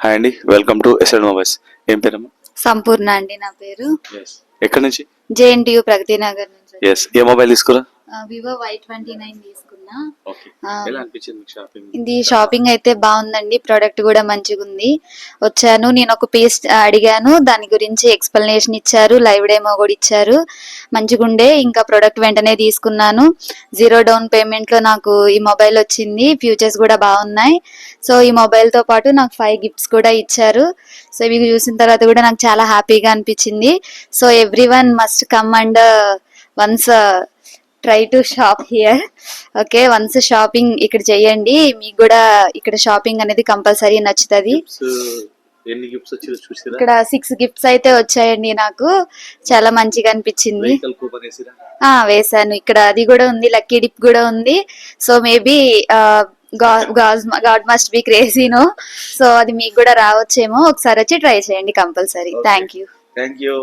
Hi అండి, welcome to SL mobiles. ఏం పేరమ్మా? సంపూర్ణ అండి నా పేరు. ఎక్కడి నుంచి? జేఎన్టీయూ ప్రగతి నగర్ నుంచి. ఏ మొబైల్ తీసుకురా? వివో Y29 తీసుకున్నా. ఎలా అనిపించింది మీకు షాపింగ్? ఇది షాపింగ్ అయితే బాగుందండి, ప్రోడక్ట్ కూడా మంచిగా ఉంది. వచ్చాను, నేను ఒక పీస్ అడిగాను, దాని గురించి ఎక్స్ప్లెనేషన్ ఇచ్చారు, లైవ్ డెమో కూడా ఇచ్చారు, మంచిగా ఉండే. ఇంకా ప్రోడక్ట్ వెంటనే తీసుకున్నాను. 0 డౌన్ పేమెంట్ లో నాకు ఈ మొబైల్ వచ్చింది. ఫ్యూచర్స్ కూడా బాగున్నాయి. సో ఈ మొబైల్ తో పాటు నాకు 5 గిఫ్ట్స్ కూడా ఇచ్చారు. సో ఇవి చూసిన తర్వాత కూడా నాకు చాలా హ్యాపీగా అనిపించింది. So every one must come and once try to shop here. Okay, once shopping ఇక్కడ చేయండి, మీకు కూడా ఇక్కడ షాపింగ్ అనేది కంపల్సరీ నచ్చుతుంది. ఎన్ని గిఫ్ట్స్ వచ్చి చూసిరా? ఇక్కడ 6 గిఫ్ట్స్ అయితే వచ్చాయండి. నాకు చాలా మంచిగా అనిపించింది. వేసాను. ఇక్కడ అది కూడా ఉంది, లక్కీ డిప్ కూడా ఉంది. So maybe God must be crazy no. So అది మీకు కూడా రావచ్చేమో, ఒకసారి వచ్చి ట్రై చేయండి కంపల్సరీ. Thank you.